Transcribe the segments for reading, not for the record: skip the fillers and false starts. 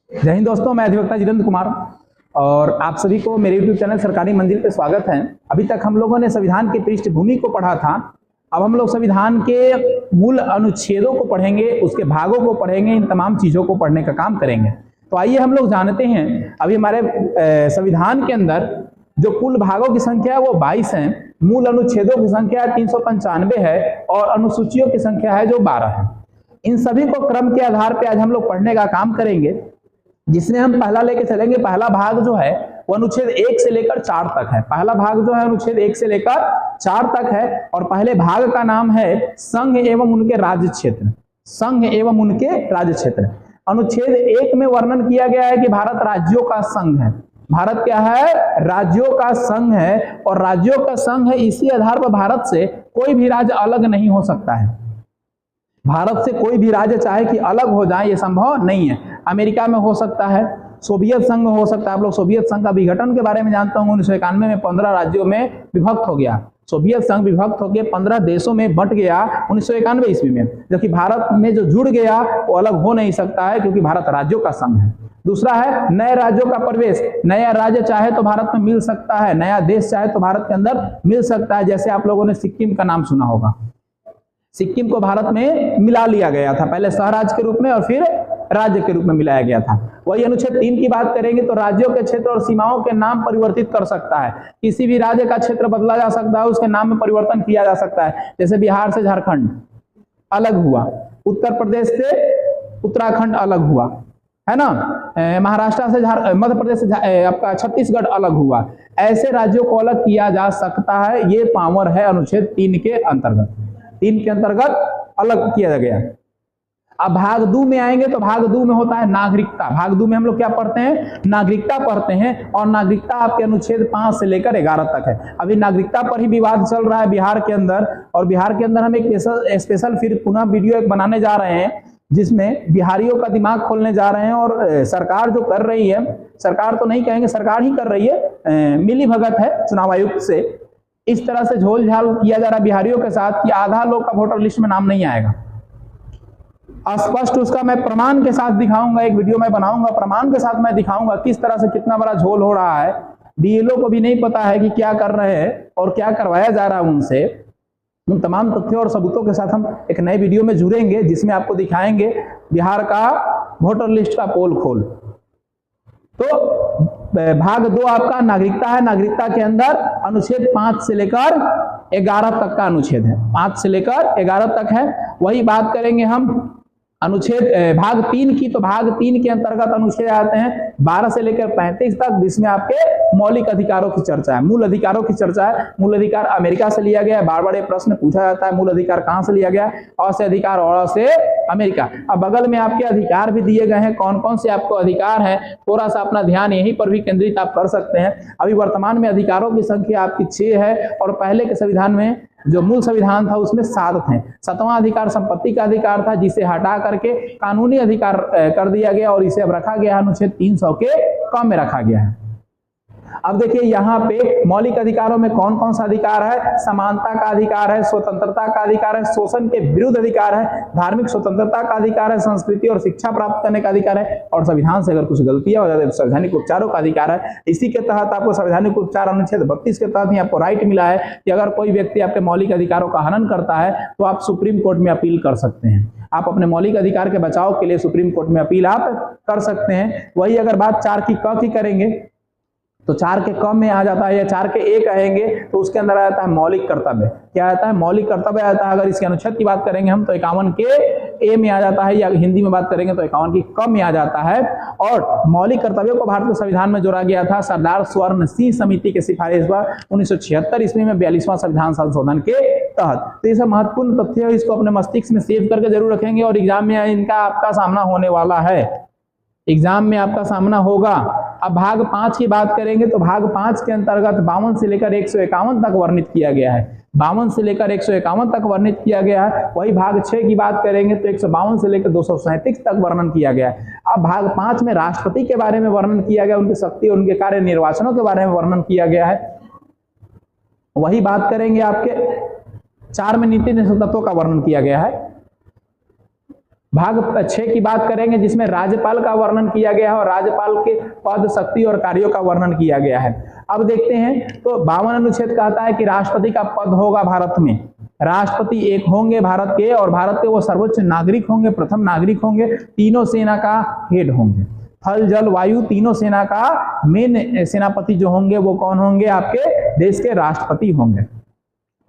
जय हिंद दोस्तों, मैं अधिवक्ता जितेंद्र कुमार और आप सभी को मेरे YouTube चैनल सरकारी मंजिल पे स्वागत है। अभी तक हम लोगों ने संविधान की पृष्ठभूमि को पढ़ा था। अब हम लोग संविधान के मूल अनुच्छेदों को पढ़ेंगे, उसके भागों को पढ़ेंगे, इन तमाम चीजों को पढ़ने का काम करेंगे। तो आइए हम लोग जानते हैं, अभी हमारे संविधान के अंदर जो कुल भागों की संख्या है वो 22 है, मूल अनुच्छेदों की संख्या 395 है और अनुसूचियों की संख्या है जो 12 है। इन सभी को क्रम के आधार पर आज हम लोग पढ़ने का काम करेंगे, जिसमें हम पहला लेके चलेंगे। पहला भाग जो है वो अनुच्छेद 1 से लेकर 4 तक है। पहला भाग जो है अनुच्छेद 1 से लेकर 4 तक है और पहले भाग का नाम है संघ एवं उनके राज्य क्षेत्र। संघ एवं उनके राज्य क्षेत्र। अनुच्छेद 1 में वर्णन किया गया है कि भारत राज्यों का संघ है। भारत क्या है? राज्यों का संघ है और राज्यों का संघ है। इसी आधार पर भारत से कोई भी राज्य अलग नहीं हो सकता है। भारत से कोई भी राज्य चाहे कि अलग हो जाए, ये संभव नहीं है। अमेरिका में हो सकता है, सोवियत संघ में हो सकता है। आप लोग सोवियत संघ का विघटन के बारे में जानते होंगे। 1991 में 15 राज्यों में विभक्त हो गया। सोवियत संघ विभक्त होकर 15 देशों में बंट गया 1991 ईस्वी में, जबकि भारत में जो जुड़ गया वो अलग हो नहीं सकता है, क्योंकि भारत राज्यों का संघ है। दूसरा है नए राज्यों का प्रवेश। नया राज्य चाहे तो भारत में मिल सकता है, नया देश चाहे तो भारत के अंदर मिल सकता है। जैसे आप लोगों ने सिक्किम का नाम सुना होगा। सिक्किम को भारत में मिला लिया गया था, पहले सहराज्य के रूप में और फिर राज्य के रूप में मिलाया गया था। वही अनुच्छेद 3 की बात करेंगे तो राज्यों के क्षेत्र और सीमाओं के नाम परिवर्तित कर सकता है। किसी भी राज्य का क्षेत्र बदला जा सकता है, उसके नाम में परिवर्तन किया जा सकता है। जैसे बिहार से झारखंड अलग हुआ, उत्तर प्रदेश से उत्तराखंड अलग हुआ, है ना। महाराष्ट्र से मध्य प्रदेश से आपका छत्तीसगढ़ अलग हुआ। ऐसे राज्यों को अलग किया जा सकता है। ये पावर है अनुच्छेद 3 के अंतर्गत। 3 के अंतर्गत अलग किया गया। अब भाग 2 में आएंगे तो भाग 2 में होता है नागरिकता। भाग 2 में हम लोग क्या पढ़ते हैं? नागरिकता पढ़ते हैं और नागरिकता आपके अनुच्छेद 5 से लेकर 11 तक है। अभी नागरिकता पर ही विवाद चल रहा है बिहार के अंदर, और बिहार के अंदर हम एक स्पेशल फिर पुनः वीडियो एक बनाने जा रहे हैं, जिसमें बिहारियों का दिमाग खोलने जा रहे हैं। और सरकार जो कर रही है, सरकार तो नहीं कहेंगे, सरकार ही कर रही है, मिली भगत है चुनाव आयुक्त से। इस तरह से झोल झाल किया जा रहा है बिहारियों के साथ कि आधा लोग का वोटर लिस्ट में नाम नहीं आएगा। स्पष्ट उसका मैं प्रमाण के साथ दिखाऊंगा, एक वीडियो मैं बनाऊंगा, प्रमाण के साथ मैं दिखाऊंगा किस तरह से कितना बड़ा झोल हो रहा है। बीएलओ को भी नहीं पता है कि क्या कर रहे हैं और क्या करवाया जा रहा है उनसे। उन तमाम तथ्यों और सबूतों के साथ हम एक नए वीडियो में जुड़ेंगे, जिसमें आपको दिखाएंगे बिहार का वोटर लिस्ट का पोल खोल। तो भाग 2 आपका नागरिकता है। नागरिकता के अंदर अनुच्छेद 5 से लेकर 11 तक का अनुच्छेद है। 5 से लेकर 11 तक है। वही बात करेंगे हम अनुच्छेद भाग 3 की। तो भाग 3 के अंतर्गत अनुच्छेद आते हैं 12 से लेकर 35 तक, जिसमें आपके मौलिक अधिकारों की चर्चा है, मूल अधिकारों की चर्चा है। मूल अधिकार अमेरिका से लिया गया है। बार बार ये प्रश्न पूछा जाता है, मूल अधिकार कहां से लिया गया? अ से अधिकार और अ से अमेरिका। अब बगल में आपके अधिकार भी दिए गए हैं, कौन कौन से आपको अधिकार है। थोड़ा सा अपना ध्यान यहीं पर भी केंद्रित आप कर सकते हैं। अभी वर्तमान में अधिकारों की संख्या आपकी 6 है और पहले के संविधान में जो मूल संविधान था उसमें 7 थे। 7वां अधिकार संपत्ति का अधिकार था, जिसे हटा करके कानूनी अधिकार कर दिया गया और इसे अब रखा गया अनुच्छेद 300 के कम में रखा गया है। अब देखिए यहाँ पे मौलिक अधिकारों में कौन कौन सा अधिकार है? समानता का अधिकार है, स्वतंत्रता का अधिकार है, शोषण के विरुद्ध अधिकार है, धार्मिक स्वतंत्रता का अधिकार है, संस्कृति और शिक्षा प्राप्त करने का अधिकार है, और संविधान से अगर कुछ गलतियां हो जाती है तो संवैधानिक उपचारों का अधिकार है। इसी के तहत आपको संवैधानिक उपचार अनुच्छेद 32 के तहत ही आपको राइट मिला है कि अगर कोई व्यक्ति आपके मौलिक अधिकारों का हनन करता है तो आप सुप्रीम कोर्ट में अपील कर सकते हैं। आप अपने मौलिक अधिकार के बचाव के लिए सुप्रीम कोर्ट में अपील आप कर सकते हैं। वही अगर बात 4 की क की करेंगे तो 4 के कम में आ जाता है, या 4 के एक कहेंगे तो उसके अंदर आ जाता है मौलिक कर्तव्य। क्या आता है? मौलिक कर्तव्य आता है। अगर इसके अनुच्छेद की बात करेंगे हम तो 51 के ए में आ जाता है, या हिंदी में बात करेंगे तो 51 की क में आ जाता है। और मौलिक कर्तव्यों को भारतीय संविधान में जोड़ा गया था सरदार स्वर्ण सिंह समिति के सिफारिश पर 1976 ईस्वी में 42वां संविधान संशोधन के तहत। तो ये सब महत्वपूर्ण तथ्य है, इसको अपने मस्तिष्क में सेव करके जरूर रखेंगे और एग्जाम में इनका आपका सामना होने वाला है। एग्जाम में आपका सामना होगा। अब भाग 5 की बात करेंगे तो भाग 5 के अंतर्गत 52 से लेकर 151 तक वर्णित किया गया है। 52 से लेकर 151 तक वर्णित किया गया है। वही भाग 6 की बात करेंगे तो 152 से लेकर 237 तक वर्णन किया गया है। अब भाग 5 में राष्ट्रपति के बारे में वर्णन किया गया, उनकी शक्ति, उनके कार्य निर्वाचनों के बारे में वर्णन किया गया है। वही बात करेंगे आपके 4 में नीति निषेध तत्वों का वर्णन किया गया है। भाग 6 की बात करेंगे जिसमें राज्यपाल का वर्णन किया गया है और राज्यपाल के पद, शक्ति और कार्यों का वर्णन किया गया है। अब देखते हैं तो 52 अनुच्छेद कहता है कि राष्ट्रपति का पद होगा भारत में, राष्ट्रपति एक होंगे भारत के, और भारत के वो सर्वोच्च नागरिक होंगे, प्रथम नागरिक होंगे, तीनों सेना का हेड होंगे, थल जल वायु तीनों सेना का मेन सेनापति जो होंगे वो कौन होंगे, आपके देश के राष्ट्रपति होंगे।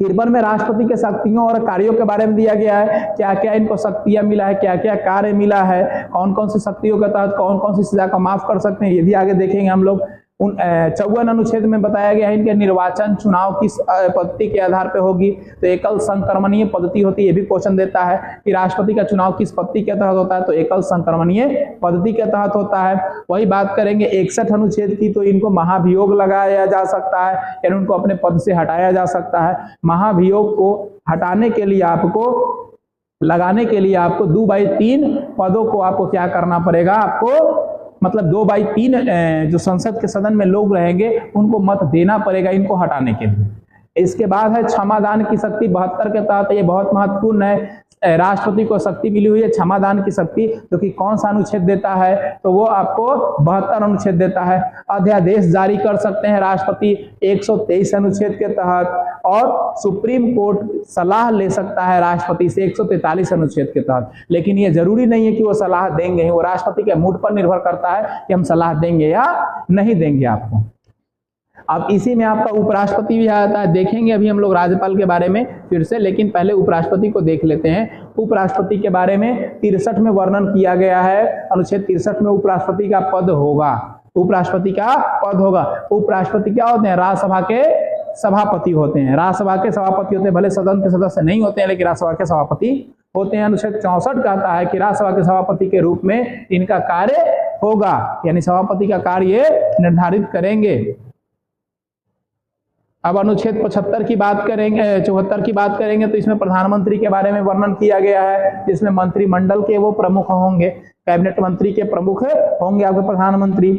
53 में राष्ट्रपति के शक्तियों और कार्यों के बारे में दिया गया है, क्या क्या इनको शक्तियां मिला है, क्या क्या कार्य मिला है, कौन कौन सी शक्तियों के तहत कौन कौन सी सजा का माफ कर सकते हैं, ये भी आगे देखेंगे हम लोग। 54 अनुच्छेद में बताया गया है इनके निर्वाचन चुनाव किस पद्धति के आधार पे होगी, तो एकल संक्रमणीय पद्धति होती है। ये भी क्वेश्चन देता है कि राष्ट्रपति का चुनाव किस पद्धति के तहत होता है, तो एकल संक्रमणीय पद्धति के तहत होता है। वही बात करेंगे 61 अनुच्छेद की, तो इनको महाभियोग लगाया जा सकता है, यानी उनको अपने पद से हटाया जा सकता है। महाभियोग को हटाने के लिए लगाने के लिए आपको 2/3 पदों को आपको क्या करना पड़ेगा, आपको मतलब 2/3 जो संसद के सदन में लोग रहेंगे उनको मत देना पड़ेगा इनको हटाने के लिए। इसके बाद है क्षमादान की शक्ति 72 के तहत, ये बहुत महत्वपूर्ण है। राष्ट्रपति को शक्ति मिली हुई है क्षमादान की शक्ति, जो कि कौन सा अनुच्छेद देता है, तो वो आपको 72 अनुच्छेद देता है। अध्यादेश जारी कर सकते हैं राष्ट्रपति 123 अनुच्छेद के तहत, और सुप्रीम कोर्ट सलाह ले सकता है राष्ट्रपति से 143 अनुच्छेद के तहत। लेकिन ये जरूरी नहीं है कि वो सलाह देंगे, वो राष्ट्रपति के मूड पर निर्भर करता है कि हम सलाह देंगे या नहीं देंगे आपको। अब इसी में आपका उपराष्ट्रपति भी आता है, देखेंगे अभी हम लोग राज्यपाल के बारे में फिर से, लेकिन पहले उपराष्ट्रपति को देख लेते हैं। उपराष्ट्रपति के बारे में 63 में वर्णन किया गया है, अनुच्छेद 63 में उपराष्ट्रपति का पद होगा, उपराष्ट्रपति का पद होगा। उपराष्ट्रपति क्या होते हैं, राज्यसभा के सभापति होते हैं, राज्यसभा के सभापति होते हैं, भले सदन के सदस्य नहीं होते हैं लेकिन राज्यसभा के सभापति होते हैं। अनुच्छेद 64 कहता है कि राज्यसभा के सभापति के रूप में इनका कार्य होगा, यानी सभापति का कार्य निर्धारित करेंगे। अब अनुच्छेद 75 की बात करेंगे, 74 की बात करेंगे, तो इसमें प्रधानमंत्री के बारे में वर्णन किया गया है, जिसमें मंत्रिमंडल के वो प्रमुख होंगे, कैबिनेट मंत्री के प्रमुख होंगे आपके प्रधानमंत्री,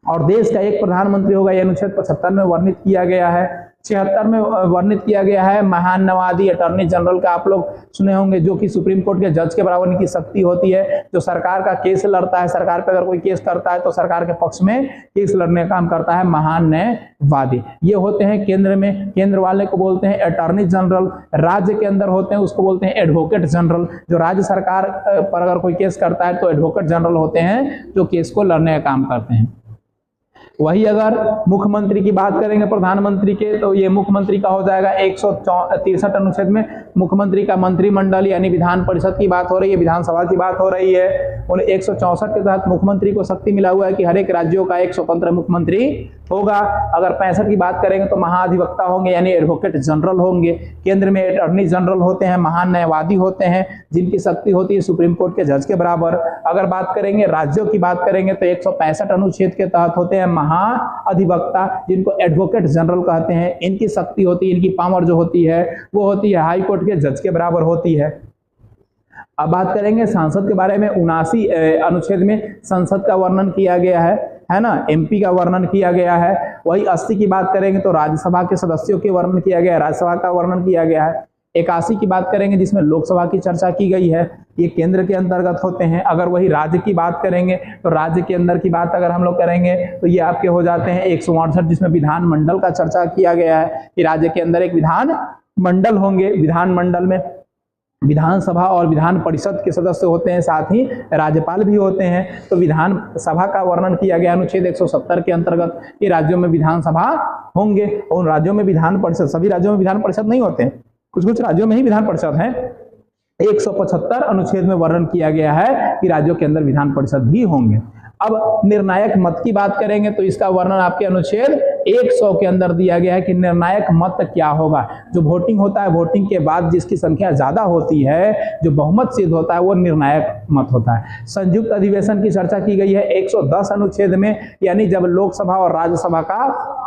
और देश का एक प्रधानमंत्री होगा, यह अनुच्छेद 75 में वर्णित किया गया है। 76 में वर्णित किया गया है महान्यायवादी अटॉर्नी जनरल का, आप लोग सुने होंगे, जो कि सुप्रीम कोर्ट के जज के बराबर इनकी शक्ति होती है, जो सरकार का केस लड़ता है, सरकार पे अगर कोई केस करता है तो सरकार के पक्ष में केस लड़ने का काम करता है महान्यायवादी। ये होते हैं केंद्र में, केंद्र वाले को बोलते हैं अटॉर्नी जनरल, राज्य के अंदर होते हैं उसको बोलते हैं एडवोकेट जनरल, जो राज्य सरकार पर अगर कोई केस करता है तो एडवोकेट जनरल होते हैं जो केस को लड़ने का काम करते हैं। वही अगर मुख्यमंत्री की बात करेंगे प्रधानमंत्री के, तो ये मुख्यमंत्री का हो जाएगा 163 अनुच्छेद में मुख्यमंत्री का मंत्रिमंडल यानी विधान परिषद की बात हो रही है, विधानसभा की बात हो रही है। उन 164 के तहत मुख्यमंत्री को शक्ति मिला हुआ है कि हर एक राज्यों का एक स्वतंत्र मुख्यमंत्री होगा। अगर 65 की बात करेंगे तो महाधिवक्ता होंगे यानी एडवोकेट जनरल होंगे, केंद्र में अटॉर्नी जनरल होते हैं, महान्यायवादी होते हैं जिनकी शक्ति होती है सुप्रीम कोर्ट के जज के बराबर। अगर बात करेंगे राज्यों की बात करेंगे तो 165 अनुच्छेद के तहत होते हैं महाअधिवक्ता, जिनको एडवोकेट जनरल कहते हैं, इनकी शक्ति होती है, इनकी पावर जो होती है वो होती है हाई कोर्ट के जज के बराबर होती है। अब बात करेंगे संसद के बारे में, 79 अनुच्छेद में संसद का वर्णन किया गया है ना, एमपी का वर्णन किया गया है। वही 80 की बात करेंगे तो राज्यसभा के सदस्यों के वर्णन किया गया है, राज्यसभा का वर्णन किया गया है। 81 की बात करेंगे जिसमें लोकसभा की चर्चा की गई है, ये केंद्र के अंतर्गत होते हैं। अगर वही राज्य की बात करेंगे तो राज्य के अंदर की बात अगर हम लोग करेंगे तो ये आपके हो जाते हैं 168, जिसमें विधानमंडल का चर्चा किया गया है कि राज्य के अंदर एक विधान मंडल होंगे, विधानमंडल में विधानसभा और विधान परिषद के सदस्य होते हैं, साथ ही राज्यपाल भी होते हैं। तो विधान सभा का वर्णन किया गया अनुच्छेद 170 के अंतर्गत कि राज्यों में विधानसभा होंगे, और उन राज्यों में विधान परिषद, सभी राज्यों में विधान परिषद नहीं होते, कुछ कुछ राज्यों में ही विधान परिषद है। 175 अनुच्छेद में वर्णन किया गया है कि राज्यों के अंदर विधान परिषद भी होंगे। अब निर्णायक मत की बात करेंगे तो इसका वर्णन आपके अनुच्छेद 100 के अंदर दिया गया है कि निर्णायक मत क्या होगा। जो वोटिंग होता है, वोटिंग के बाद जिसकी संख्या ज्यादा होती है, जो बहुमत सिद्ध होता है, वो निर्णायक मत होता है। संयुक्त अधिवेशन की चर्चा की गई है 110 अनुच्छेद में, यानी जब लोकसभा और राज्यसभा का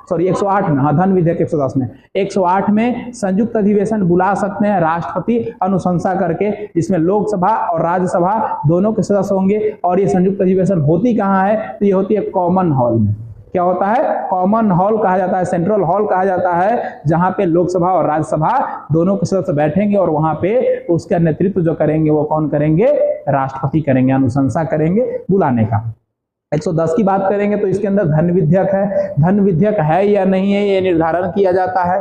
108 में, धन विधेयक 110 में, 108 में संयुक्त अधिवेशन बुला सकते हैं राष्ट्रपति अनुशंसा करके, जिसमें लोकसभा और राज्यसभा दोनों के सदस्य होंगे। और ये संयुक्त अधिवेशन होती कहाँ है, तो ये होती है कॉमन हॉल में। क्या होता है, कॉमन हॉल कहा जाता है, सेंट्रल हॉल कहा जाता है, जहां पे लोकसभा और राज्यसभा दोनों के सदस्य बैठेंगे और वहां पे उसका नेतृत्व जो करेंगे वो कौन करेंगे, राष्ट्रपति करेंगे, अनुशंसा करेंगे बुलाने का। 110 की बात करेंगे तो इसके अंदर धन विधेयक है। धन विधेयक है या नहीं है ये निर्धारण किया जाता है।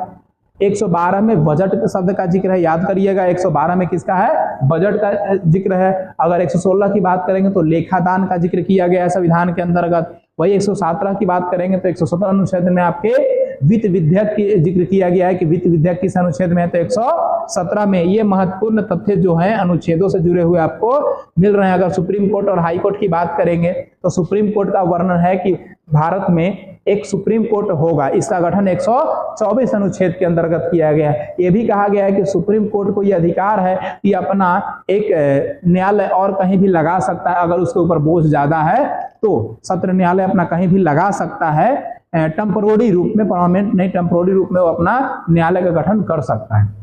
112 में बजट के शब्द का जिक्र है, याद करिएगा 112 में किसका है, बजट का जिक्र है। अगर 116 की बात करेंगे तो लेखादान का जिक्र किया गया है संविधान के अंतर्गत। वही 117 की बात करेंगे तो 117 अनुच्छेद में आपके वित्त विधेयक की जिक्र किया गया है कि वित्त विधेयक किस अनुच्छेद में है, तो 117 में। ये महत्वपूर्ण तथ्य जो हैं अनुच्छेदों से जुड़े हुए आपको मिल रहे हैं। अगर सुप्रीम कोर्ट और हाई कोर्ट की बात करेंगे तो सुप्रीम कोर्ट का वर्णन है कि भारत में एक सुप्रीम कोर्ट होगा, इसका गठन 124 अनुच्छेद के अंतर्गत किया गया है। यह भी कहा गया है कि सुप्रीम कोर्ट को यह अधिकार है कि अपना एक न्यायालय और कहीं भी लगा सकता है, अगर उसके ऊपर बोझ ज्यादा है तो सत्र न्यायालय अपना कहीं भी लगा सकता है, टेम्पोररी रूप में, परमानेंट नहीं, टेम्पोररी रूप में वो अपना न्यायालय का गठन कर सकता है।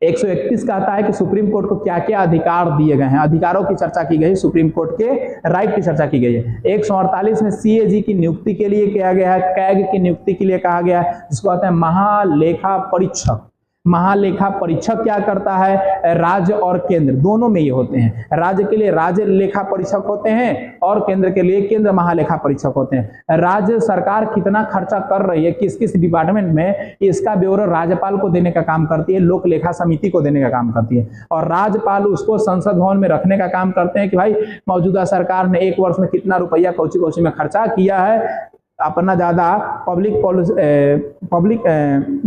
131 कहता है कि सुप्रीम कोर्ट को क्या क्या अधिकार दिए गए हैं, अधिकारों की चर्चा की गई, सुप्रीम कोर्ट के राइट की चर्चा की गई है। 148 में सीएजी की नियुक्ति के लिए किया गया है, कैग की नियुक्ति के लिए कहा गया है, जिसको कहते हैं महालेखा परीक्षक। महालेखा परीक्षक क्या करता है, राज्य और केंद्र दोनों में ये होते हैं। राज्य के लिए राज्य लेखा परीक्षक होते हैं और केंद्र के लिए केंद्र महालेखा परीक्षक होते हैं। राज्य सरकार कितना खर्चा कर रही है किस किस डिपार्टमेंट में, इसका ब्यौरा राज्यपाल को देने का काम करती है, लोक लेखा समिति को देने का काम करती है, और राज्यपाल उसको संसद भवन में रखने का काम करते हैं कि भाई मौजूदा सरकार ने एक वर्ष में कितना रुपया कौची कौची में खर्चा किया है। अपना ज्यादा पब्लिक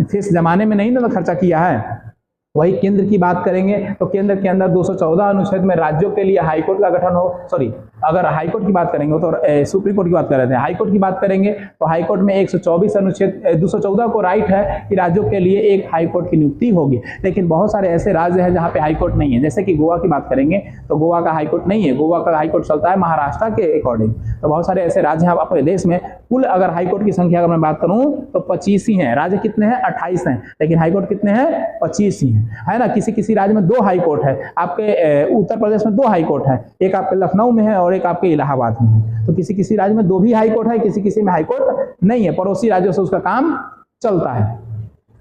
फीस जमाने में नहीं ना खर्चा किया है। वही केंद्र की बात करेंगे तो केंद्र के अंदर 214 अनुच्छेद में राज्यों के लिए हाईकोर्ट का गठन हो, अगर हाईकोर्ट की बात करेंगे तो सुप्रीम कोर्ट की बात कर रहे थे, हाईकोर्ट की बात करेंगे तो हाईकोर्ट में 124 अनुच्छेद 214 को राइट है कि राज्यों के लिए एक हाईकोर्ट की नियुक्ति होगी। लेकिन बहुत सारे ऐसे राज्य हैं जहां पे हाईकोर्ट नहीं है, जैसे कि गोवा की बात करेंगे तो गोवा का हाईकोर्ट नहीं है, गोवा का हाईकोर्ट चलता है महाराष्ट्र के अकॉर्डिंग। तो बहुत सारे ऐसे राज्य हैं अपने देश में। कुल अगर हाईकोर्ट की संख्या अगर मैं बात करूं तो 25 ही हैं। राज्य कितने हैं, 28 हैं, लेकिन हाईकोर्ट कितने हैं, 25 ही है ना। किसी किसी राज्य में 2 हाईकोर्ट है, आपके उत्तर प्रदेश में 2 हाईकोर्ट है, एक आपके लखनऊ में है और एक आपके इलाहाबाद में है। तो किसी किसी राज्य में 2 भी हाईकोर्ट है, किसी किसी में हाईकोर्ट नहीं है, पड़ोसी राज्यों से उसका काम चलता है।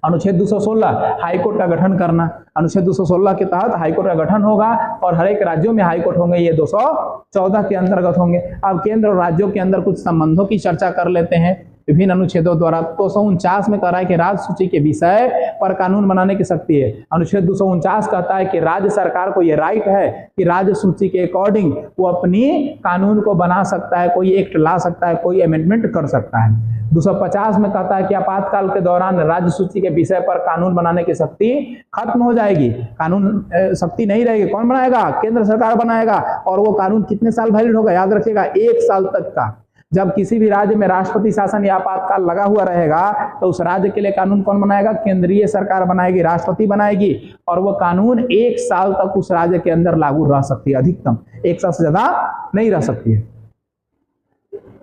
अनुच्छेद 216 हाईकोर्ट का गठन करना, अनुच्छेद 216 के तहत हाईकोर्ट का गठन होगा और हर एक राज्यों में हाईकोर्ट होंगे, ये 214 के अंतर्गत होंगे। अब केंद्र और राज्यों के अंदर कुछ संबंधों की चर्चा कर लेते हैं विभिन्न अनुच्छेदों द्वारा। 249 में कह रहा है कि राज्य सूची के विषय पर कानून बनाने की शक्ति है। अनुच्छेद 249 कहता है कि राज्य सरकार को यह राइट है कि राज्य सूची के अकॉर्डिंग वो अपनी कानून को बना सकता है, कोई एक्ट ला सकता है, कोई अमेंडमेंट कर सकता है। 250 में कहता है कि आपातकाल के दौरान राज्य सूची के विषय पर कानून बनाने की शक्ति खत्म हो जाएगी, कानून शक्ति नहीं रहेगी। कौन बनाएगा, केंद्र सरकार बनाएगा, और वो कानून कितने साल वैलिड होगा, याद रखिएगा 1 साल तक का। जब किसी भी राज्य में राष्ट्रपति शासन या आपातकाल लगा हुआ रहेगा तो उस राज्य के लिए कानून कौन बनाएगा, केंद्रीय सरकार बनाएगी, राष्ट्रपति बनाएगी, और वो कानून 1 साल तक उस राज्य के अंदर लागू रह सकती है, अधिकतम 1 साल से ज्यादा नहीं रह सकती है।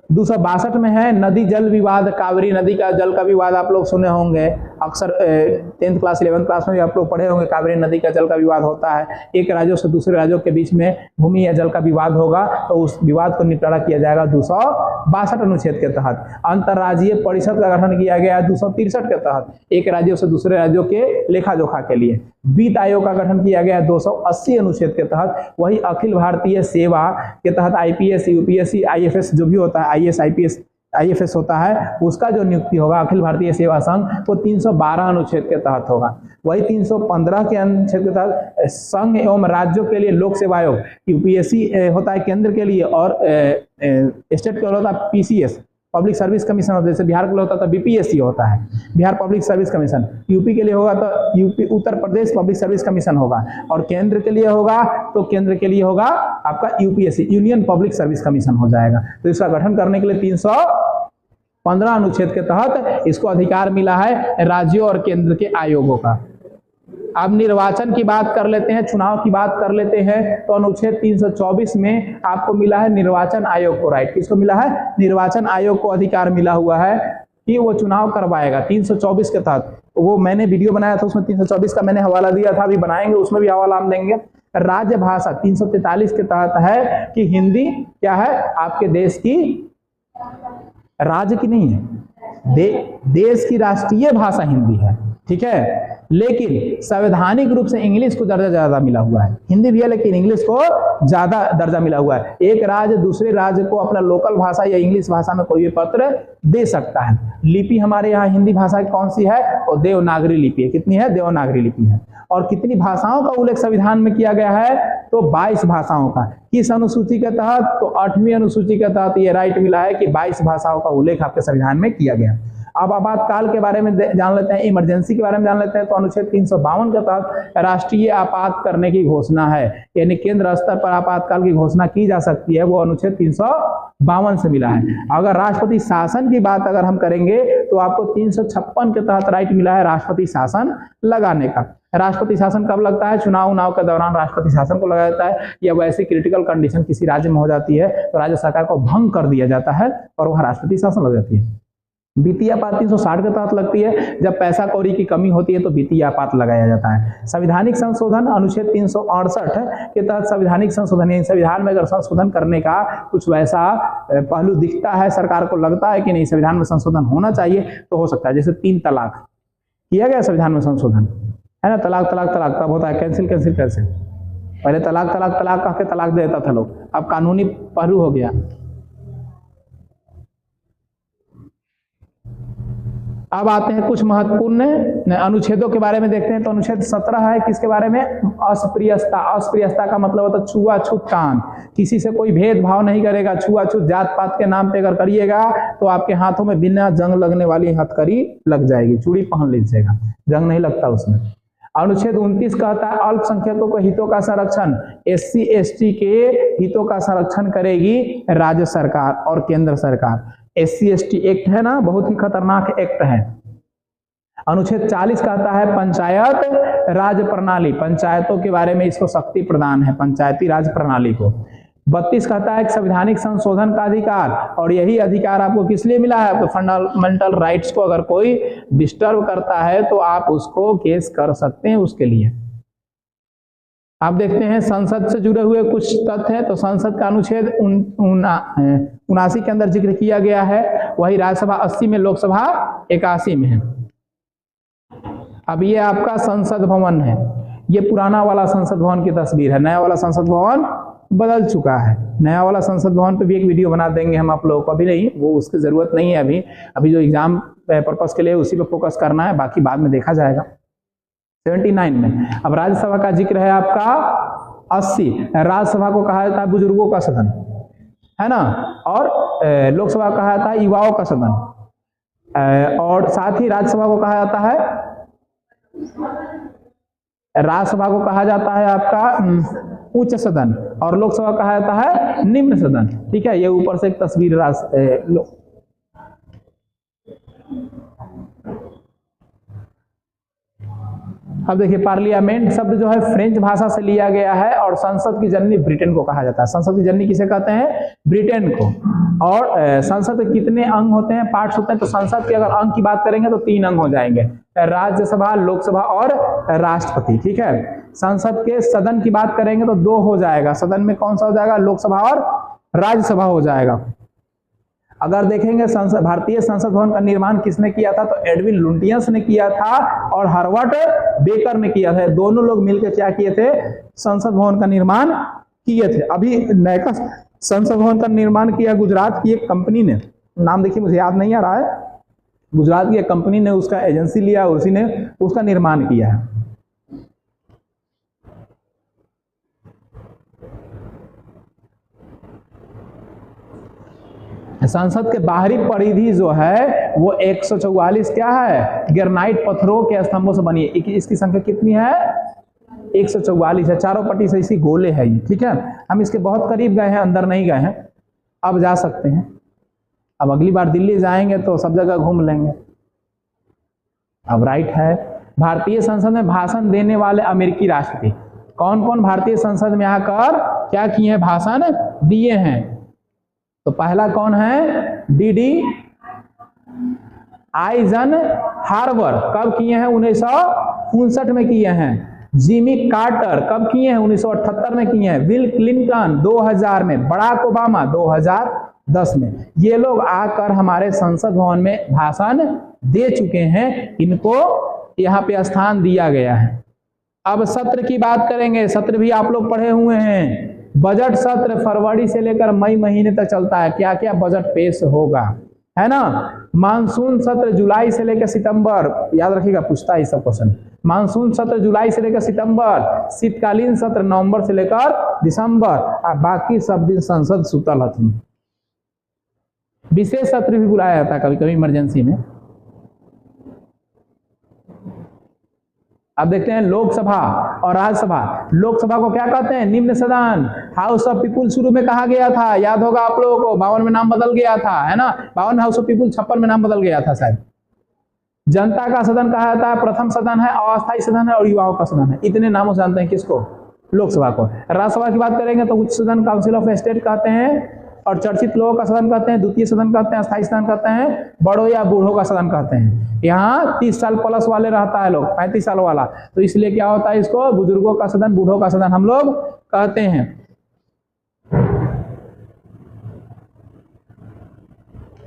262 में है नदी जल विवाद, कावेरी नदी का जल का विवाद आप लोग सुने होंगे, अक्सर 10th क्लास 11th क्लास में भी आप लोग पढ़े होंगे, कावेरी नदी का जल का विवाद होता है। एक राज्यों से दूसरे राज्यों के बीच में भूमि या जल का विवाद होगा तो उस विवाद को निपटारा किया जाएगा 262 अनुच्छेद के तहत। अंतर्राज्यीय परिषद का गठन किया गया है 263 के तहत, एक राज्यों से दूसरे राज्यों के लेखा जोखा के लिए। वित्त आयोग का गठन किया गया है 280 अनुच्छेद के तहत। वही अखिल भारतीय सेवा के तहत IPS, UPSC, IFS जो भी होता है, IAS, IPS, IFS होता है, उसका जो नियुक्ति होगा अखिल भारतीय सेवा संघ, वो 312 अनुच्छेद के तहत होगा। वही 315 के अनुच्छेद के तहत संघ एवं राज्यों के लिए लोक सेवा आयोग, UPSC होता है केंद्र के लिए, और स्टेट के लिए होता है PCS, पब्लिक सर्विस कमीशन होता है। जैसे बिहार के लिए होता है तो BPSC होता है, Bihar public service commission. UP के लिए होगा तो UP Uttar Pradesh public service commission होगा, और केंद्र के लिए होगा तो केंद्र के लिए होगा आपका UPSC, union public service commission हो जाएगा। तो इसका गठन करने के लिए 315 अनुच्छेद के तहत इसको अधिकार मिला है राज्यों और केंद्र के आयोगों का। अब निर्वाचन की बात कर लेते हैं, चुनाव की बात कर लेते हैं। तो अनुच्छेद 324 में आपको मिला है निर्वाचन आयोग को राइट, किसको मिला है, निर्वाचन आयोग को अधिकार मिला हुआ है कि वो चुनाव करवाएगा 324 के तहत। वो मैंने वीडियो बनाया था उसमें 324 का मैंने हवाला दिया था, अभी बनाएंगे उसमें भी हवाला हम देंगे। राज्य भाषा 343 के तहत है कि हिंदी क्या है, आपके देश की राज्य की नहीं है, देश की राष्ट्रीय भाषा हिंदी है, ठीक है। लेकिन संवैधानिक रूप से इंग्लिश को दर्जा ज्यादा मिला हुआ है। हिंदी भी है लेकिन इंग्लिश को ज्यादा दर्जा मिला हुआ है। एक राज्य दूसरे राज्य को अपना लोकल भाषा या इंग्लिश भाषा में कोई भी पत्र दे सकता है। लिपि हमारे यहाँ हिंदी भाषा की कौन सी है? और देवनागरी लिपि है। कितनी है? देवनागरी लिपि है। और कितनी भाषाओं का उल्लेख संविधान में किया गया है? तो 22 भाषाओं का। किस अनुसूची के तहत? तो 8वीं अनुसूची के तहत ये राइट मिला है कि 22 भाषाओं का उल्लेख आपके संविधान में किया गया। अब आपातकाल के बारे में जान लेते हैं, इमरजेंसी के बारे में जान लेते हैं। तो अनुच्छेद 352 के तहत राष्ट्रीय आपात करने की घोषणा है, यानी केंद्र स्तर पर आपातकाल की घोषणा की जा सकती है, वो अनुच्छेद 352 से मिला है। अगर राष्ट्रपति शासन की बात अगर हम करेंगे तो आपको 356 के तहत राइट मिला है राष्ट्रपति शासन लगाने का। राष्ट्रपति शासन कब लगता है? चुनाव के दौरान राष्ट्रपति शासन को लगाया जाता है, या वैसी क्रिटिकल कंडीशन किसी राज्य में हो जाती है तो राज्य सरकार को भंग कर दिया जाता है और वह राष्ट्रपति शासन लग जाती है। वित्तीय आपात 360 के तहत लगती है, जब पैसा कौड़ी की कमी होती है तो वित्तीय आपात लगाया जाता है। संवैधानिक संशोधन अनुच्छेद 368 के तहत संवैधानिक संशोधन, यानी संविधान में अगर संशोधन करने का कुछ वैसा पहलू दिखता है, सरकार को लगता है कि नहीं संविधान में संशोधन होना चाहिए, तो हो सकता है। जैसे 3 तलाक किया गया संविधान में संशोधन, है ना, तलाक तलाक तलाक तब होता है कैंसिल कैंसिल कैंसिल। पहले तलाक तलाक तलाक कह के तलाक दे देता था लोग, अब कानूनी पहलू हो गया। अब आते हैं कुछ महत्वपूर्ण अनुच्छेदों के बारे में देखते हैं। तो अनुच्छेद 17 है, किसके बारे में? अस्पृश्यता। अस्पृश्यता का मतलब होता है छुआछूत काम, किसी से कोई भेदभाव नहीं करेगा। छुआछूत जात पात के नाम पे अगर करिएगा तो आपके हाथों में बिना जंग लगने वाली हथकड़ी लग जाएगी, चूड़ी पहन लीजिएगा, जंग नहीं लगता उसमें। अनुच्छेद 29 कहता है अल्पसंख्यकों के हितों का संरक्षण, SC ST के हितों का संरक्षण करेगी राज्य सरकार और केंद्र सरकार। SC ST एक्ट है ना, बहुत ही खतरनाक एक्ट है। अनुच्छेद 40 कहता है पंचायत राज प्रणाली, पंचायतों के बारे में इसको शक्ति प्रदान है, पंचायती राज प्रणाली को। 32 कहता है संवैधानिक संशोधन का अधिकार, और यही अधिकार आपको किस लिए मिला है? आपको फंडामेंटल राइट्स को अगर कोई डिस्टर्ब करता है तो आप उसको केस कर सकते हैं उसके लिए। आप देखते हैं संसद से जुड़े हुए कुछ तथ्य हैं। तो संसद का अनुच्छेद 79 के अंदर जिक्र किया गया है, वही राज्यसभा 80 में, लोकसभा 81 में है। अब ये आपका संसद भवन है, ये पुराना वाला संसद भवन की तस्वीर है, नया वाला संसद भवन बदल चुका है। नया वाला संसद भवन पे भी एक वीडियो बना देंगे हम आप लोगों को, अभी नहीं, वो उसकी जरूरत नहीं है। अभी जो एग्जाम पर्पस के लिए उसी पे फोकस करना है, बाकी बाद में देखा जाएगा। 79 में अब राज्यसभा का जिक्र है आपका 80। राज्यसभा को कहा जाता है बुजुर्गों का सदन, है ना, और लोकसभा कहा जाता है युवाओं का सदन, और साथ ही राज्यसभा को कहा जाता है, राज्यसभा को कहा जाता है आपका उच्च सदन, और लोकसभा कहा जाता है निम्न सदन। ठीक है, ये ऊपर से एक तस्वीर अब देखिए, पार्लियामेंट शब्द जो है फ्रेंच भाषा से लिया गया है, और संसद की जननी ब्रिटेन को कहा जाता है। संसद की जननी किसे कहते हैं? ब्रिटेन को। और संसद के कितने अंग होते हैं, पार्ट्स होते हैं? तो संसद के अगर अंग की बात करेंगे तो 3 अंग हो जाएंगे, राज्यसभा, लोकसभा और राष्ट्रपति। ठीक है, संसद के सदन की बात करेंगे तो 2 हो जाएगा। सदन में कौन सा हो जाएगा? लोकसभा और राज्यसभा हो जाएगा। अगर देखेंगे भारतीय संसद भवन का निर्माण किसने किया था? तो एडविन लुटियंस ने किया था और हार्वर्ड बेकर ने किया था। दोनों लोग मिलकर क्या किए थे? संसद भवन का निर्माण किए थे। अभी नया संसद भवन का निर्माण किया गुजरात की एक कंपनी ने, नाम देखिए मुझे याद नहीं आ रहा है, गुजरात की एक कंपनी ने उसका एजेंसी लिया, उसी ने उसका निर्माण किया है। संसद के बाहरी परिधि जो है वो 144 क्या है? ग्रेनाइट पत्थरों के स्तंभों से बनी है। इसकी संख्या कितनी है? 144 है। चारों पट्टी से इसी गोले है ये। ठीक है, हम इसके बहुत करीब गए हैं, अंदर नहीं गए हैं, अब जा सकते हैं। अब अगली बार दिल्ली जाएंगे तो सब जगह घूम लेंगे। अब राइट है, भारतीय संसद में भाषण देने वाले अमेरिकी राष्ट्रपति कौन कौन भारतीय संसद में आकर क्या किए हैं? भाषण दिए हैं। तो पहला कौन है? डीडी आइजन हार्वर, कब किए हैं? 1959 में किए हैं। जिमी कार्टर कब किए हैं? 1978 में किए हैं। बिल क्लिंटन 2000 में। बराक ओबामा 2010 में ये लोग आकर हमारे संसद भवन में भाषण दे चुके हैं, इनको यहाँ पे स्थान दिया गया है। अब सत्र की बात करेंगे, सत्र भी आप लोग पढ़े हुए हैं। बजट सत्र फरवरी से लेकर मई महीने तक चलता है, क्या क्या बजट पेश होगा, है ना। मानसून सत्र जुलाई से लेकर सितंबर, याद रखिएगा पूछता है सब क्वेश्चन। मानसून सत्र जुलाई से लेकर सितंबर, शीतकालीन सत्र नवंबर से लेकर दिसंबर, और बाकी सब दिन संसद सुतल हथी। विशेष सत्र भी बुलाया जाता है कभी कभी इमरजेंसी में। अब देखते हैं लोकसभा और राज्यसभा। लोकसभा को क्या कहते हैं, निम्न सदन, हाउस ऑफ पीपुल शुरू में कहा गया था, याद होगा आप लोगों को, 52 में नाम बदल गया था, है ना। 52 हाउस ऑफ पीपुल, 56 में नाम बदल गया था शायद। जनता का सदन कहा जाता है, प्रथम सदन है, अस्थायी सदन है और युवाओं का सदन है। इतने नामों से जानते हैं किसको, लोकसभा को। राज्यसभा की बात करेंगे तो उच्च सदन, काउंसिल ऑफ स्टेट कहते हैं, और चर्चित लोगों का सदन कहते हैं, द्वितीय सदन कहते हैं, अस्थायी सदन कहते हैं, बड़ों या बूढ़ों का सदन कहते हैं। यहाँ 30 साल प्लस वाले रहता है लोग, 35 साल वाला, तो इसलिए क्या होता है, इसको बुजुर्गों का सदन, बूढ़ों का सदन हम लोग कहते हैं।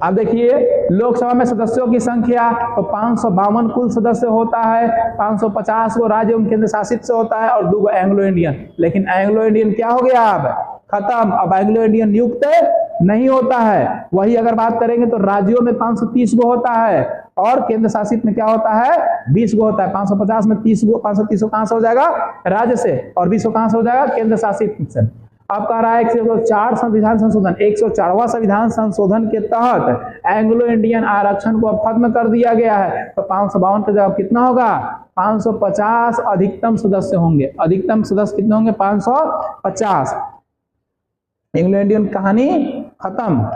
अब देखिए लोकसभा में सदस्यों की संख्या तो 552 कुल सदस्य होता है, 550 को राज्य एवं केंद्र शासित से होता है और 2 एंग्लो इंडियन। लेकिन एंग्लो इंडियन क्या हो गया, अब खत्म, अब एंग्लो इंडियन नियुक्त नहीं होता है। वही अगर बात करेंगे तो राज्यों में 530 को होता है और केंद्र शासित में क्या होता है, 20 को होता है। 550 में 30 को, 530 को कहां से हो जाएगा, राज्य से, और 20 को कहां से हो जाएगा, केंद्र शासित से। अब कह रहा है 104 संविधान संशोधन, 104वां संविधान संशोधन के तहत एंग्लो इंडियन आरक्षण को अब खत्म कर दिया गया है। तो 552 का जवाब कितना होगा, 550 अधिकतम सदस्य होंगे। अधिकतम सदस्य कितने होंगे, 550। एंग्लो इंडियन कहानी खत्म।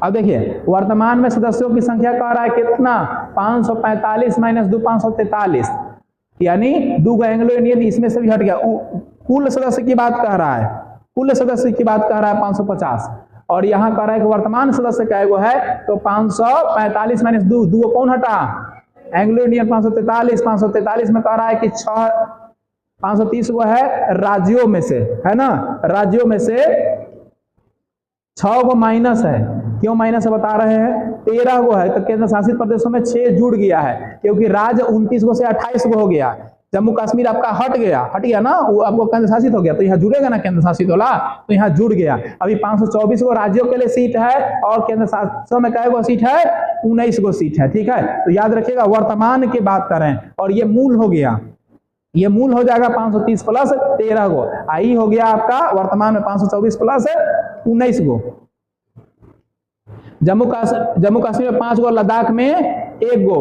अब देखिए वर्तमान में सदस्यों की संख्या कह रहा है कितना, 545 माइनस 2, 543, यानी 2 एंग्लो इंडियन इसमें से भी हट गया। कुल सदस्य की बात कह रहा है, कुल सदस्य की बात कह रहा है 550, और यहाँ कह रहा है कि वर्तमान सदस्य क्या है, तो 545 माइनस 2, 2 कौन हटा, एंग्लो इंडियन 543। 543 में कह रहा है कि 530 वो है राज्यों में से, है ना, राज्यों में से 6 को माइनस है। क्यों माइनस है बता रहे हैं, 13 को है, तो केंद्र शासित प्रदेशों में 6 जुड़ गया है, क्योंकि राज्य 29 को से 28 को हो गया। जम्मू कश्मीर आपका हट गया ना, वो आपको केंद्र शासित हो गया, तो यहाँ जुड़ेगा ना केंद्र शासित वाला, तो यहाँ जुड़ गया। अभी 524 को राज्यों के लिए सीट है और केंद्र शासित में क्या सीट है, 19 को सीट है, ठीक है। तो याद रखिएगा वर्तमान की बात करें, और ये मूल हो गया, ये मूल हो जाएगा 530 प्लस 13 को, आई हो गया आपका वर्तमान में 524 प्लस 19 को। जम्मू कश्मीर में 5 गो, लद्दाख में 1 गो।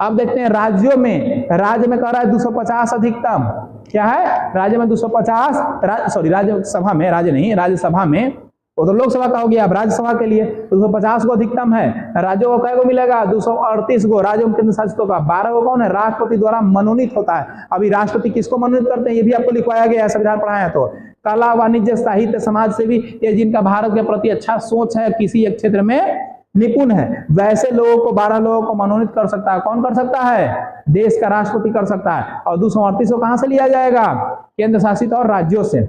अब देखते हैं राज्यों में, राज्य में कह रहा है 250 अधिकतम, क्या है, राज्य में 250, राज्यसभा में, राज्य नहीं, राज्यसभा में, वो तो लोकसभा का हो गया। अब राज्यसभा के लिए 250 को अधिकतम है। राज्यों को कै को मिलेगा, 238 को। राज्यों केंद्र शासितों का 12 को कौन है, राष्ट्रपति द्वारा मनोनीत होता है। अभी राष्ट्रपति किसको मनोनीत करते हैं, ये भी आपको लिखवाया गया है, संविधान पढ़ाया तो। कला, वाणिज्य, साहित्य, समाज सेवी, ये जिनका भारत के प्रति अच्छा सोच है, किसी एक क्षेत्र में निपुण है, वैसे लोगों को 12 लोगों को मनोनीत कर सकता है। कौन कर सकता है, देश का राष्ट्रपति कर सकता है। और 238 को कहां से लिया जाएगा, केंद्र शासित और राज्यों से।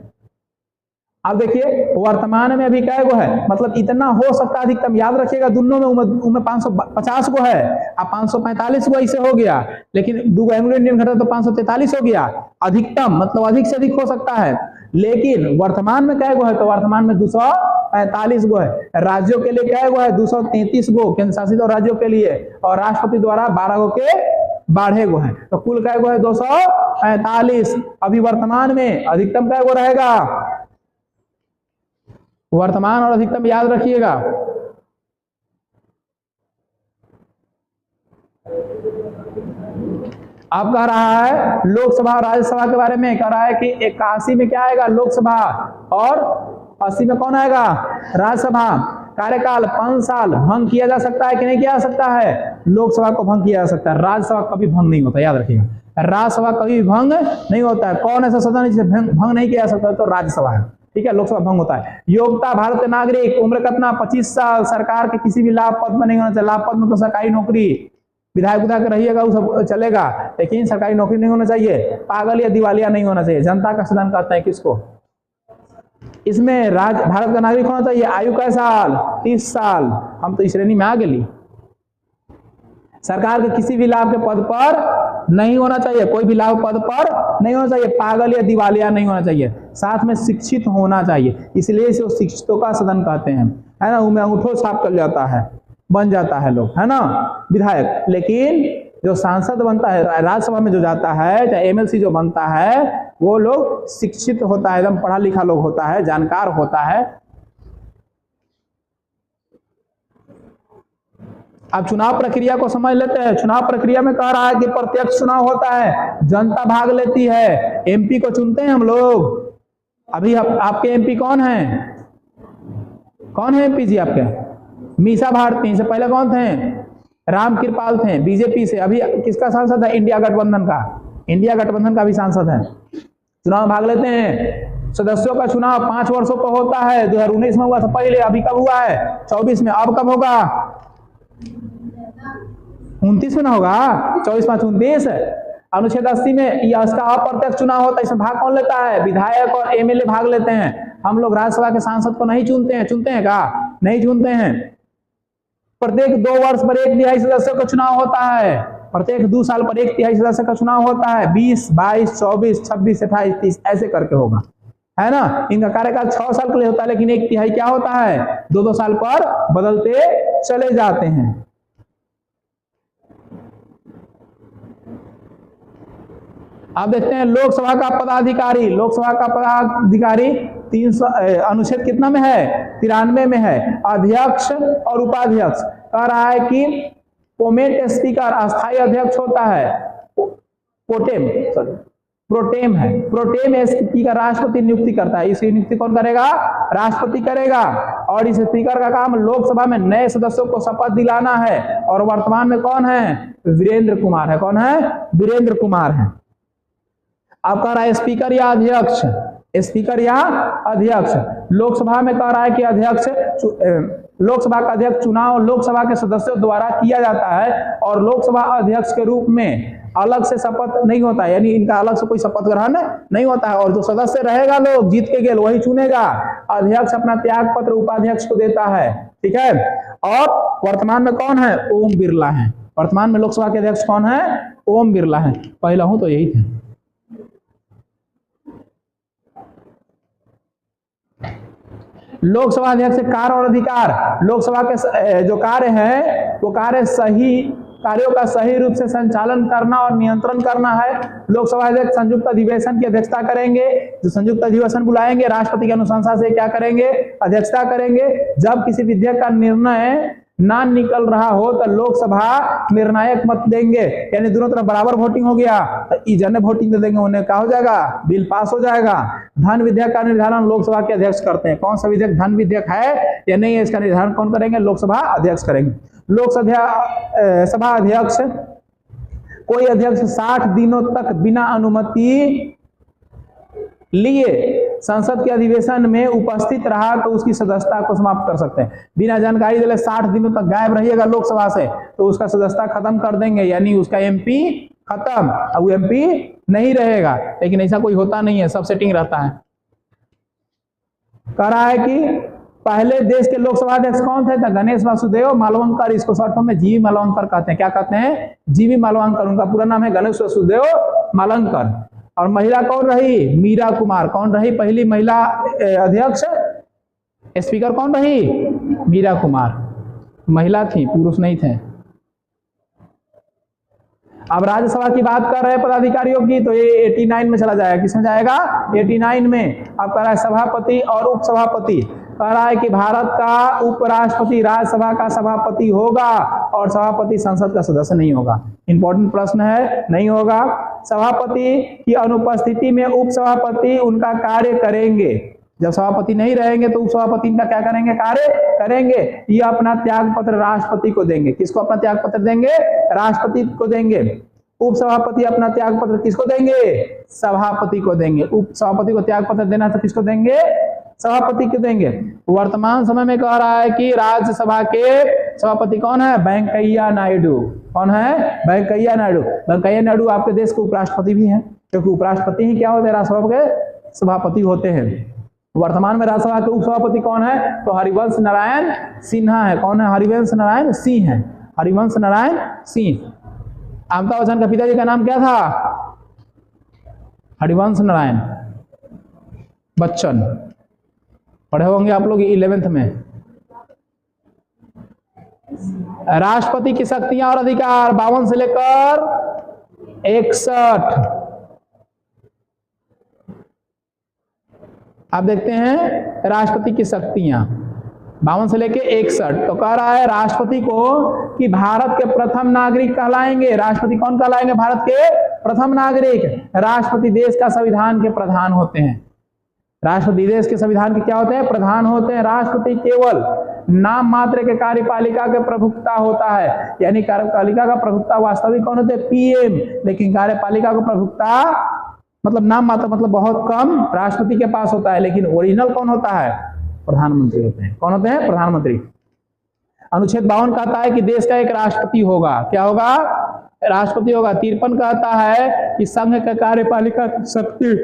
अब देखिए वर्तमान में अभी क्या है, मतलब इतना हो सकता है अधिकतम, याद रखिएगा दोनों में उम्र 550 को है, अब 545 को ऐसे हो गया, लेकिन 2 एंग्लो इंडियन घटा तो 543 हो गया। अधिकतम मतलब अधिक से अधिक हो सकता है, लेकिन वर्तमान में क्या है, तो वर्तमान में 245 गो है। राज्यों के लिए क्या है, 233 गो केंद्र शासित और राज्यों के लिए, और राष्ट्रपति द्वारा 12 गो के 12 गो है, तो कुल क्या है 245। अभी वर्तमान में अधिकतम क्या गो रहेगा, वर्तमान और अधिकतम याद रखिएगा। अब कह रहा है लोकसभा और राज्यसभा के बारे में, कह रहा है कि 81 में क्या आएगा, लोकसभा, और 80 में कौन आएगा, राज्यसभा। कार्यकाल 5 साल, भंग किया जा सकता है कि नहीं किया जा सकता है, लोकसभा को भंग किया जा सकता है, राज्यसभा कभी भंग नहीं होता, याद रखिएगा। राज्यसभा कभी भंग नहीं होता है। कौन ऐसा सदन है जिसे भंग नहीं किया जा सकता, तो राज्यसभा है, ठीक है, लोकसभा भंग होता है। योग्यता भारतीय नागरिक, उम्र कितना, 25 साल, सरकार के किसी भी लाभ पद में नहीं होना चाहिए, लाभ पद में तो सरकारी नौकरी, विधायक विधायक रहिएगा वो सब चलेगा, लेकिन सरकारी नौकरी नहीं होना चाहिए, पागल या दिवालिया नहीं होना चाहिए। जनता का सदन कहते हैं किसको? इसमें भारत का नागरिक होना चाहिए। आयु का साल 30 साल, हम तो इस श्रेणी में आ गए। सरकार के किसी भी लाभ के पद पर नहीं होना चाहिए, कोई भी लाभ पद पर नहीं होना चाहिए, पागल या दिवालिया नहीं होना चाहिए, साथ में शिक्षित होना चाहिए। इसलिए इसे शिक्षितों का सदन कहते हैं, है ना। उनमें अंगूठो छाप कर जाता है, बन जाता है लोग, है ना, विधायक। लेकिन जो सांसद बनता है, राज्यसभा में जो जाता है, चाहे एमएलसी जो बनता है, वो लोग शिक्षित होता है, एकदम पढ़ा लिखा लोग होता है, जानकार होता है। अब चुनाव प्रक्रिया को समझ लेते हैं। चुनाव प्रक्रिया में कह रहा है कि प्रत्यक्ष चुनाव होता है, जनता भाग लेती है। एमपी को चुनते हैं हम लोग। अभी आपके एमपी कौन है? कौन है एमपी जी आपके? मीसा भारती। से पहले कौन थे? राम कृपाल थे, बीजेपी से। अभी किसका सांसद है? इंडिया गठबंधन का। इंडिया गठबंधन का भी सांसद है। चुनाव भाग लेते हैं। सदस्यों का चुनाव 5 वर्षों पर होता है। 2019 में हुआ था पहले, अभी कब हुआ है? 24 में। अब कब होगा? 29 में ना होगा? 24-5-29। अनुच्छेद 80 में इसका अप्रत्यक्ष चुनाव होता है। इसमें भाग कौन लेता है? विधायक और एमएलए भाग लेते हैं। हम लोग राज्यसभा के सांसद को नहीं चुनते हैं। चुनते हैं का? नहीं चुनते हैं। प्रत्येक 2 वर्ष पर 1/3 सदस्यों का चुनाव होता है। प्रत्येक 2 साल पर 1/3 सदस्य का चुनाव होता है। 20, 22, 24, 26, 28, 30 ऐसे करके होगा, है ना। इनका कार्यकाल 6 साल के लिए होता है, लेकिन 1/3 क्या होता है? 2-2 साल पर बदलते चले जाते हैं। अब देखते हैं लोकसभा का पदाधिकारी। लोकसभा का पदाधिकारी 300 अनुच्छेद कितना में है? 93 में है। अध्यक्ष और उपाध्यक्ष कह रहा है कि पोमेट स्पीकर अस्थायी अध्यक्ष होता है। प्रोटेम है। प्रोटेम स्पीकर राष्ट्रपति नियुक्ति करता है। इसकी नियुक्ति कौन करेगा? राष्ट्रपति करेगा। और इस स्पीकर का काम लोकसभा में नए सदस्यों को शपथ दिलाना है। और वर्तमान में कौन है? वीरेंद्र कुमार है। कौन है? वीरेंद्र कुमार है। अब कह रहा है स्पीकर या अध्यक्ष? स्पीकर या अध्यक्ष। लोकसभा में कह रहा है कि अध्यक्ष, लोकसभा का अध्यक्ष चुनाव लोकसभा के सदस्यों द्वारा किया जाता है और लोकसभा अध्यक्ष के रूप में अलग से शपथ नहीं होता है, यानी इनका अलग से कोई शपथ ग्रहण नहीं होता है। और जो सदस्य रहेगा लोग जीत के गेल वही चुनेगा। अध्यक्ष अपना त्याग पत्र उपाध्यक्ष को देता है, ठीक है। और वर्तमान में कौन है? ओम बिरला है। वर्तमान में लोकसभा के अध्यक्ष कौन है? ओम बिरला है। पहला हूं तो यही थे। लोकसभा अध्यक्ष से कार्य और अधिकार। लोकसभा के जो कार्य है वो कार्य कार्यों का सही रूप से संचालन करना और नियंत्रण करना है। लोकसभा अध्यक्ष संयुक्त अधिवेशन की अध्यक्षता करेंगे। जो संयुक्त अधिवेशन बुलाएंगे, राष्ट्रपति की अनुशंसा से क्या करेंगे? अध्यक्षता करेंगे। जब किसी विधेयक का निर्णय ना निकल रहा हो तो लोकसभा निर्णायक मत देंगे, यानी दोनों तरफ बराबर वोटिंग हो गया तो इजने वोटिंग दे देंगे, उन्हें क्या हो जाएगा? बिल पास हो जाएगा। धन विधेयक का निर्धारण लोकसभा के अध्यक्ष करते हैं। कौन सा विधेयक धन विधेयक है या नहीं है, इसका निर्धारण कौन करेंगे? लोकसभा अध्यक्ष करेंगे। लोकसभा अध्यक्ष, कोई अध्यक्ष 60 दिनों तक बिना अनुमति लिए संसद के अधिवेशन में उपस्थित रहा तो उसकी सदस्यता को समाप्त कर सकते हैं। बिना जानकारी दिए 60 दिनों तक गायब रहिएगा लोकसभा से तो उसका सदस्यता खत्म कर देंगे, यानी उसका एमपी खत्म। अब वो एमपी नहीं रहेगा, लेकिन ऐसा कोई होता नहीं है, सब सेटिंग रहता है। कह रहा है कि पहले देश के लोकसभा अध्यक्ष कौन थे? तो गणेश वासुदेव मालवंकर। इसको शॉर्ट फॉर्म में जीवी मालवंकर कहते हैं। क्या कहते हैं? जीवी मालवंकर। उनका पूरा नाम है गणेश वासुदेव मालवंकर। और महिला कौन रही? मीरा कुमार। कौन रही पहली महिला अध्यक्ष? स्पीकर कौन रही? मीरा कुमार। महिला थी, पुरुष नहीं थे। अब राज्यसभा की बात कर रहे हैं पदाधिकारियों की, तो ये 89 में चला जाएगा। किसमें जाएगा? 89 में। अब कह रहा है सभापति और उपसभापति। कह रहा है कि भारत का उपराष्ट्रपति राज्यसभा का सभापति होगा और सभापति संसद का सदस्य नहीं होगा। इंपॉर्टेंट प्रश्न है, नहीं होगा। सभापति की अनुपस्थिति में उपसभापति उनका कार्य करेंगे। जब सभापति नहीं रहेंगे तो उपसभापति इनका क्या करेंगे? कार्य करेंगे। ये अपना त्याग पत्र राष्ट्रपति को देंगे। किसको अपना त्याग पत्र देंगे? राष्ट्रपति को देंगे। उपसभापति अपना त्याग पत्र किसको देंगे? सभापति को देंगे। उपसभापति को त्याग पत्र देना तो किसको देंगे? सभापति को देंगे। वर्तमान समय में कह रहा है कि राज्यसभा के सभापति कौन है? वेंकैया नायडू। कौन है? वेंकैया नायडू। वेंकैया नायडू आपके देश के उपराष्ट्रपति भी हैं, क्योंकि उपराष्ट्रपति ही क्या होते हैं? राज्यसभा के सभापति होते हैं। वर्तमान में राज्यसभा के उपसभापति कौन है? तो हरिवंश नारायण सिन्हा है। कौन है? हरिवंश नारायण सिंह है। हरिवंश नारायण सिंह। अमिताभ बच्चन का पिताजी का नाम क्या था? हरिवंश नारायण बच्चन। पढ़े होंगे आप लोग 11th में। राष्ट्रपति की शक्तियां और अधिकार 52 से लेकर 61। आप देखते हैं राष्ट्रपति की शक्तियां 52 से लेकर 61। तो कह रहा है राष्ट्रपति को कि भारत के प्रथम नागरिक कहलाएंगे। राष्ट्रपति कौन कहलाएंगे? भारत के प्रथम नागरिक। राष्ट्रपति देश का संविधान के प्रधान होते हैं। राष्ट्रपति देश के संविधान के क्या होते हैं? प्रधान होते हैं। राष्ट्रपति केवल नाम मात्र के कार्यपालिका के प्रभुक्ता होता है, यानी कार्यपालिका का प्रभुक्ता वास्तविक कौन होते हैं? पीएम। लेकिन कार्यपालिका का प्रभुक्ता मतलब नाम मात्र, मतलब बहुत कम राष्ट्रपति के पास होता है, लेकिन ओरिजिनल कौन होता है? प्रधानमंत्री होते हैं। कौन होते हैं? प्रधानमंत्री। अनुच्छेद 52 कहता है कि देश का एक राष्ट्रपति होगा। क्या होगा? राष्ट्रपति होगा। 53 कहता है कि संघ का कार्यपालिका शक्ति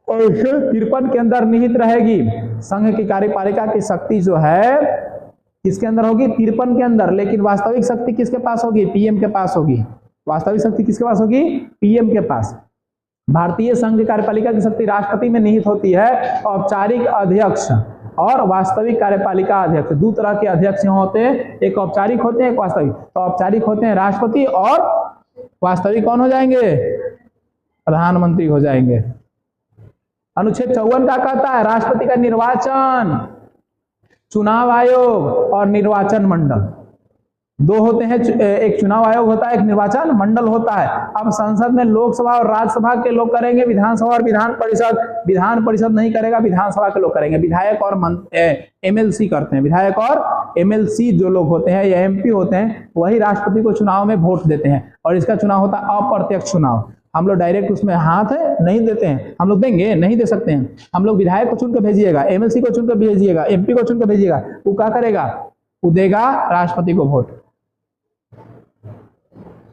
और 53 के अंदर निहित रहेगी। संघ की कार्यपालिका की शक्ति जो है किसके अंदर होगी? 53 के अंदर। लेकिन वास्तविक शक्ति किसके पास होगी? पीएम के पास होगी। वास्तविक शक्ति किसके पास होगी? पीएम के पास। भारतीय संघ कार्यपालिका की शक्ति राष्ट्रपति में निहित होती है। औपचारिक अध्यक्ष और वास्तविक कार्यपालिका अध्यक्ष, दो तरह के अध्यक्ष होते हैं, एक औपचारिक होते हैं, एक वास्तविक। तो औपचारिक होते हैं राष्ट्रपति और वास्तविक कौन हो जाएंगे? प्रधानमंत्री हो जाएंगे। अनुच्छेद 54 का कहता है राष्ट्रपति का निर्वाचन चुनाव आयोग और निर्वाचन मंडल दो होते हैं। एक चुनाव आयोग होता है, एक निर्वाचन मंडल होता है। अब संसद में लोकसभा और राज्यसभा के लोग करेंगे, विधानसभा और विधान परिषद नहीं करेगा, विधानसभा के लोग करेंगे। विधायक और एमएलसी करते हैं। विधायक और एमएलसी जो लोग होते हैं या एमपी होते हैं, वही राष्ट्रपति को चुनाव में वोट देते हैं। और इसका चुनाव होता है अप्रत्यक्ष चुनाव। हम लोग डायरेक्ट उसमें हाथ नहीं देते हैं। हम लोग देंगे नहीं दे सकते हैं। हम लोग विधायक को चुन के भेजिएगा, एमएलसी को चुन के भेजिएगा, एमपी को चुन के भेजिएगा, वो क्या करेगा? वो देगा राष्ट्रपति को वोट।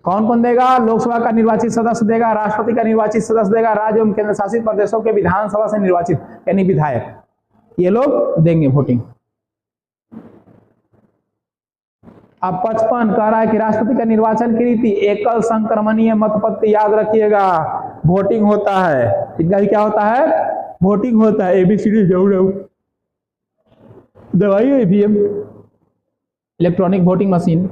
कौन कौन देगा? लोकसभा का निर्वाचित सदस्य देगा, राष्ट्रपति का निर्वाचित सदस्य देगा, राज्य एवं केंद्र शासित प्रदेशों के विधानसभा से निर्वाचित यानी विधायक, ये लोग देंगे वोटिंग। अब 55 कह रहा है कि राष्ट्रपति का निर्वाचन की रीति एकल संक्रमणीय मतपत्र, याद रखिएगा वोटिंग होता है। इनका भी क्या होता है? वोटिंग होता है। एबीसीडी दवाई ईवीएम इलेक्ट्रॉनिक वोटिंग मशीन।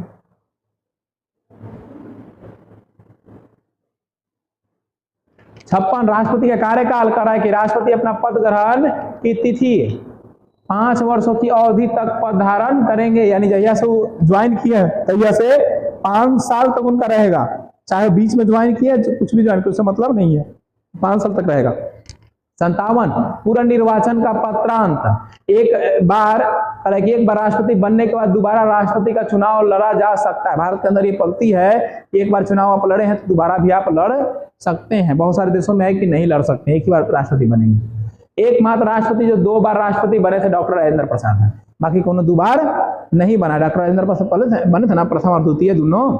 छप्पन राष्ट्रपति का कार्यकाल कर रहा है कि राष्ट्रपति अपना पद ग्रहण की तिथि 5 वर्षों की अवधि तक पद धारण करेंगे, यानी जहिया से वो ज्वाइन किया तहिया से 5 साल तक उनका रहेगा। चाहे बीच में ज्वाइन किया, कुछ भी ज्वाइन किया, उससे मतलब नहीं है, 5 साल तक रहेगा। 57 पूरा निर्वाचन का पत्रांत। एक बार राष्ट्रपति बनने के बाद दोबारा राष्ट्रपति का चुनाव लड़ा जा सकता है। भारत के अंदर ये पद्धति है, एक बार चुनाव आप लड़े हैं तो दोबारा भी आप लड़ सकते हैं। बहुत सारे देशों में है कि नहीं लड़ सकते, एक ही बार राष्ट्रपति बनेंगे। एकमात्र राष्ट्रपति जो 2 बार राष्ट्रपति बने थे डॉक्टर राजेंद्र प्रसाद है, बाकी कोनो 2 बार नहीं बना। डॉक्टर राजेंद्र प्रसाद पहले बने थे ना, प्रथम और द्वितीय दोनों।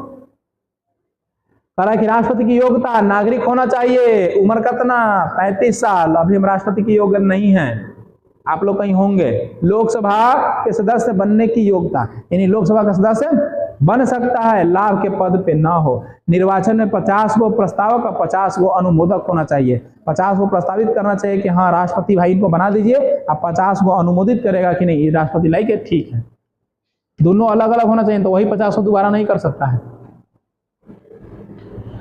कहा कि राष्ट्रपति की योग्यता नागरिक होना चाहिए। उम्र कितना? 35 साल। अभी हम राष्ट्रपति की योग्य नहीं है, आप लोग कहीं होंगे। लोकसभा के सदस्य बनने की योग्यता, यानी लोकसभा का सदस्य बन सकता है, लाभ के पद पे ना हो। निर्वाचन में 50 गो प्रस्तावक और 50 गो अनुमोदक होना चाहिए। 50 को प्रस्तावित करना चाहिए कि हाँ राष्ट्रपति भाई इनको बना दीजिए, अब 50 को अनुमोदित करेगा कि नहीं राष्ट्रपति लाइक है, ठीक है। दोनों अलग अलग होना चाहिए, तो वही 50 को दोबारा नहीं कर सकता है।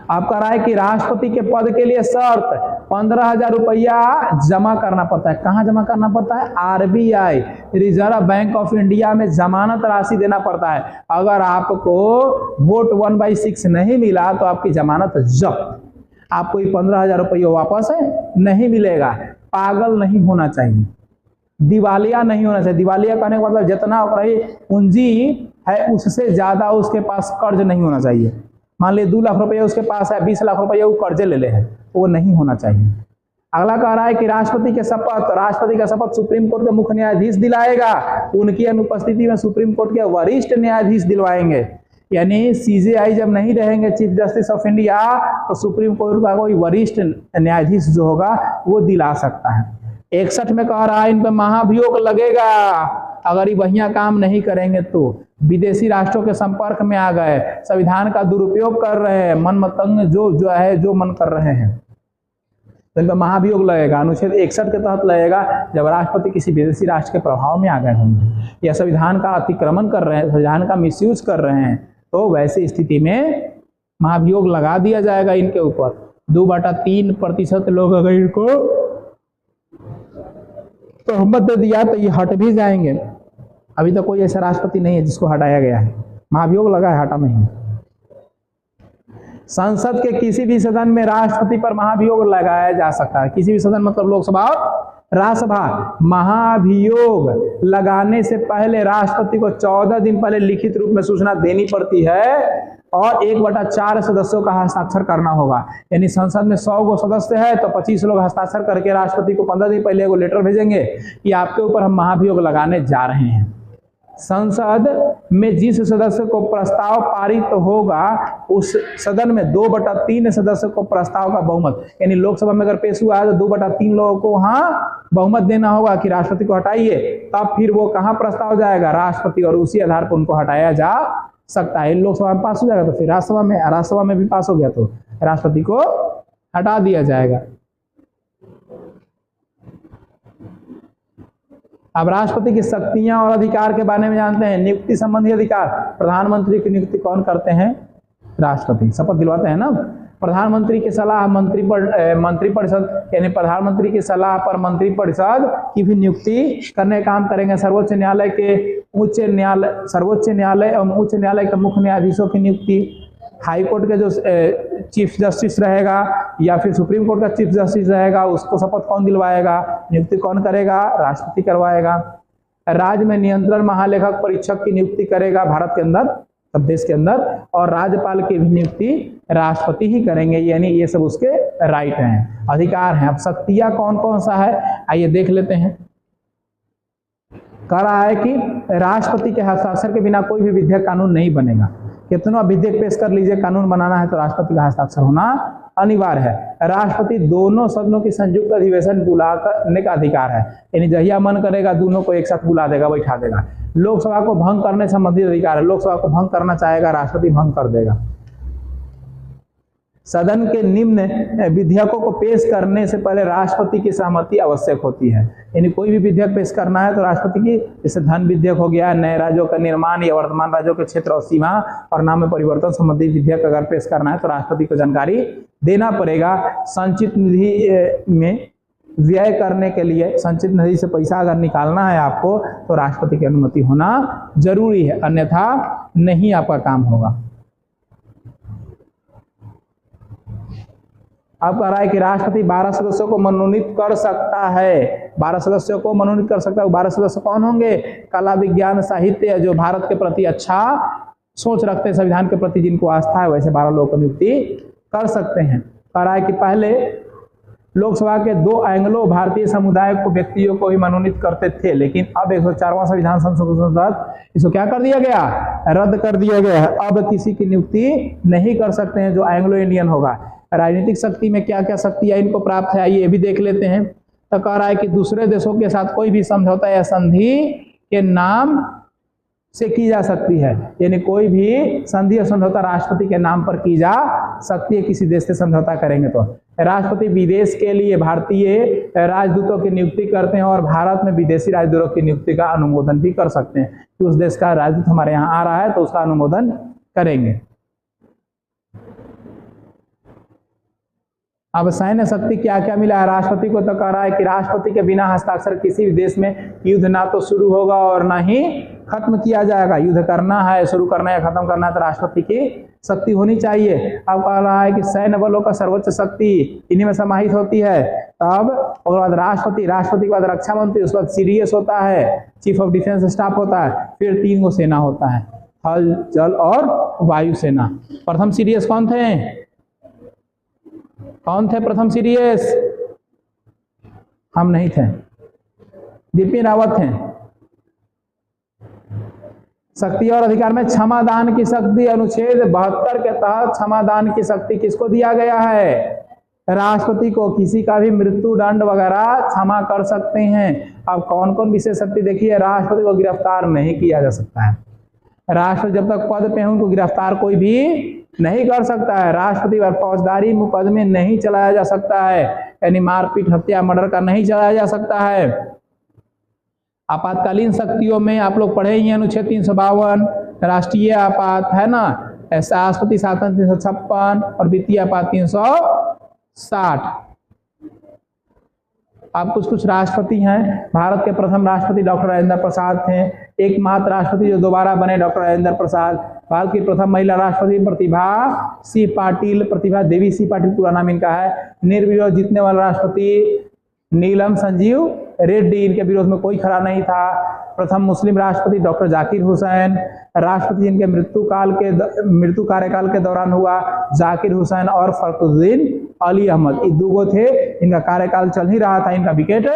आपका राय कि राष्ट्रपति के पद के लिए शर्त 15,000 रुपया जमा करना पड़ता है। कहाँ जमा करना पड़ता है? RBI reserve bank of India में जमानत राशि देना पड़ता है। अगर आपको वोट 1/6 नहीं मिला तो आपकी जमानत जब्त, आपको 15,000 रुपया वापस नहीं मिलेगा। पागल नहीं होना चाहिए, दिवालिया नहीं होना चाहिए। दिवालिया कहने का मतलब जितना पूंजी है उससे ज्यादा उसके पास कर्ज नहीं होना चाहिए। मान लीजिए 2 लाख रुपये उसके पास है, 20 लाख रुपये वो कर्जे ले ले है, वो नहीं होना चाहिए। अगला कह रहा है कि राष्ट्रपति का शपथ सुप्रीम कोर्ट के मुख्य न्यायाधीश दिलाएगा, उनकी अनुपस्थिति में सुप्रीम कोर्ट के वरिष्ठ न्यायाधीश दिलवाएंगे। यानी सीजेआई जब नहीं रहेंगे चीफ जस्टिस ऑफ इंडिया, तो सुप्रीम कोर्ट का कोई वरिष्ठ न्यायाधीश जो होगा वो दिला सकता है। 61 में कह रहा है इन पर महाभियोग लगेगा अगर ये बढ़िया काम नहीं करेंगे तो। विदेशी राष्ट्रों के संपर्क में आ गए, संविधान का दुरुपयोग कर रहे हैं, मन मतंग जो मन कर रहे हैं, तो इन पर महाभियोग लगेगा। अनुच्छेद 61 के तहत लगेगा जब राष्ट्रपति किसी विदेशी राष्ट्र के प्रभाव में आ गए होंगे या संविधान का अतिक्रमण कर रहे हैं, संविधान का मिसयूज कर रहे हैं, तो वैसी स्थिति में महाभियोग लगा दिया जाएगा इनके ऊपर। 2/3% लोग अगर इनको तोहमत दे दिया तो ये हट भी जाएंगे। अभी तो कोई ऐसा राष्ट्रपति नहीं है जिसको हटाया गया है, महाभियोग लगा है, हटा नहीं। संसद के किसी भी सदन में राष्ट्रपति पर महाभियोग लगाया जा सकता है। किसी भी सदन मतलब लोकसभा और राज्यसभा। महाभियोग लगाने से पहले राष्ट्रपति को 14 दिन पहले लिखित रूप में सूचना देनी पड़ती है और 1/4 सदस्यों का हस्ताक्षर करना होगा। यानी संसद में 100 गो सदस्य है तो 25 लोग हस्ताक्षर करके राष्ट्रपति को 15 दिन पहले एगो लेटर भेजेंगे कि आपके ऊपर हम महाभियोग लगाने जा रहे हैं। संसद में जिस सदस्य को प्रस्ताव पारित होगा उस सदन में 2/3 सदस्य को प्रस्ताव का बहुमत, यानी लोकसभा में अगर पेश हुआ है तो 2/3 लोगों को वहां बहुमत देना होगा कि राष्ट्रपति को हटाइए, तब फिर वो कहां प्रस्ताव जाएगा, राष्ट्रपति, और उसी आधार पर उनको हटाया जा सकता है। लोकसभा में पास हो जाएगा तो फिर राज्यसभा में भी पास हो गया तो राष्ट्रपति को हटा दिया जाएगा। अब राष्ट्रपति की शक्तियां और अधिकार के बारे में जानते हैं। नियुक्ति संबंधी अधिकार, प्रधानमंत्री की नियुक्ति कौन करते हैं, राष्ट्रपति, शपथ दिलवाते हैं ना। प्रधानमंत्री की सलाह मंत्रिपरिषद, यानी प्रधानमंत्री की सलाह पर मंत्रिपरिषद की भी नियुक्ति करने का काम करेंगे। सर्वोच्च न्यायालय एवं उच्च न्यायालय के मुख्य न्यायाधीशों की नियुक्ति, हाई कोर्ट के जो चीफ जस्टिस रहेगा या फिर सुप्रीम कोर्ट का चीफ जस्टिस रहेगा, उसको शपथ कौन दिलवाएगा, नियुक्ति कौन करेगा, राष्ट्रपति करवाएगा। राज्य में नियंत्रण महालेखक परीक्षक की नियुक्ति करेगा भारत के अंदर, सब देश के अंदर, और राज्यपाल की भी नियुक्ति राष्ट्रपति ही करेंगे। यानी ये सब उसके राइट हैं, अधिकार हैं। अब शक्तियां कौन कौन सा है आइए देख लेते हैं। कह रहा है कि राष्ट्रपति के हस्ताक्षर के बिना कोई भी विधेयक कानून नहीं बनेगा। कितना विधेयक पेश कर लीजिए, कानून बनाना है तो राष्ट्रपति का हस्ताक्षर होना अनिवार्य है। राष्ट्रपति दोनों सदनों की संयुक्त अधिवेशन बुलाने का अधिकार है, यानी जहिया मन करेगा दोनों को एक साथ बुला देगा, बैठा देगा। लोकसभा को भंग करने संबंधित अधिकार है, लोकसभा को भंग करना चाहेगा राष्ट्रपति भंग कर देगा। सदन के निम्न विधेयकों को पेश करने से पहले राष्ट्रपति की सहमति आवश्यक होती है। यानी कोई भी विधेयक पेश करना है तो राष्ट्रपति की, जैसे धन विधेयक हो गया, नए राज्यों का निर्माण या वर्तमान राज्यों के क्षेत्र और सीमा और नाम में परिवर्तन संबंधी विधेयक अगर पेश करना है तो राष्ट्रपति को जानकारी देना पड़ेगा। संचित निधि में व्यय करने के लिए, संचित निधि से पैसा अगर निकालना है आपको तो राष्ट्रपति की अनुमति होना जरूरी है, अन्यथा नहीं आपका काम होगा। अब कह रहा है कि राष्ट्रपति 12 सदस्यों को मनोनीत कर सकता है, 12 सदस्यों को मनोनीत कर सकता है। 12 सदस्य कौन होंगे, कला, विज्ञान, साहित्य, जो भारत के प्रति अच्छा सोच रखते हैं, संविधान के प्रति जिनको आस्था है, वैसे 12 लोगों को नियुक्ति कर सकते हैं। कह रहा है कि पहले लोकसभा के 2 एंग्लो भारतीय समुदाय को व्यक्तियों को ही मनोनीत करते थे, लेकिन अब 104वां संविधान संशोधन तहत इसको क्या कर दिया गया, रद्द कर दिया गया है। अब किसी की नियुक्ति नहीं कर सकते हैं जो एंग्लो इंडियन होगा। राजनीतिक शक्ति में क्या क्या शक्तियां इनको प्राप्त है आइए ये भी देख लेते हैं। तो कह रहा है कि दूसरे देशों के साथ कोई भी समझौता या संधि के नाम से की जा सकती है, यानी कोई भी संधि या समझौता राष्ट्रपति के नाम पर की जा सकती है। किसी देश से समझौता करेंगे तो राष्ट्रपति विदेश के लिए भारतीय राजदूतों की नियुक्ति करते हैं और भारत में विदेशी राजदूतों की नियुक्ति का अनुमोदन भी कर सकते हैं कि उस देश का राजदूत हमारे यहाँ आ रहा है तो उसका अनुमोदन करेंगे। अब सैन्य शक्ति क्या क्या मिला है राष्ट्रपति को, तो कह रहा है कि राष्ट्रपति के बिना हस्ताक्षर किसी भी देश में युद्ध ना तो शुरू होगा और ना ही खत्म किया जाएगा। युद्ध करना है, शुरू करना है, खत्म करना है तो राष्ट्रपति की शक्ति होनी चाहिए। अब कह रहा है कि सैन्य बलों का सर्वोच्च शक्ति इन्हीं में समाहित होती है। तब उसके बाद राष्ट्रपति के बाद रक्षा मंत्री, उसके बाद सीडीएस होता है, चीफ ऑफ डिफेंस स्टाफ होता है, फिर 3 गो सेना होता है, थल, जल और वायु सेना। प्रथम सीडीएस कौन थे प्रथम सीडीएस, हम नहीं थे, बिपिन रावत थे। शक्ति और अधिकार में क्षमादान की शक्ति, अनुच्छेद 72 के तहत क्षमादान की शक्ति किसको दिया गया है? राष्ट्रपति को। किसी का भी मृत्यु दंड वगैरह क्षमा कर सकते हैं। अब कौन कौन विशेष शक्ति देखिए, राष्ट्रपति को गिरफ्तार नहीं किया जा सकता है। राष्ट्रपति जब तक पद पे हैं उनको गिरफ्तार कोई भी नहीं कर सकता है। राष्ट्रपति पर फौजदारी मुकदमे नहीं चलाया जा सकता है, यानी मारपीट, हत्या, मर्डर का नहीं चलाया जा सकता है। आपातकालीन शक्तियों में आप लोग पढ़े ही हैं, अनुच्छेद 352 राष्ट्रीय आपात है ना, राष्ट्रपति शासन 356 और वित्तीय आपात 360। अब कुछ राष्ट्रपति हैं। भारत के प्रथम राष्ट्रपति डॉक्टर राजेंद्र प्रसाद थे। एकमात्र राष्ट्रपति जो दोबारा बने डॉक्टर राजेंद्र प्रसाद। भारत की प्रथम महिला राष्ट्रपति प्रतिभा सिंह पाटिल, प्रतिभा देवी सिंह पाटिल पूरा नाम इनका है। निर्विरोध जीतने वाला राष्ट्रपति नीलम संजीव रेड्डी, इनके विरोध में कोई खड़ा नहीं था। प्रथम मुस्लिम राष्ट्रपति डॉक्टर जाकिर हुसैन। राष्ट्रपति जिनके मृत्यु कार्यकाल के दौरान हुआ, जाकिर हुसैन और फखरुद्दीन अली अहमद, ये दो थे। इनका कार्यकाल चल ही रहा था, इनका विकेट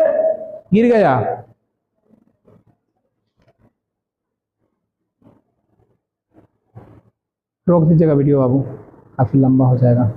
गिर गया। रोक दीजिएगा वीडियो बाबू, काफी लंबा हो जाएगा।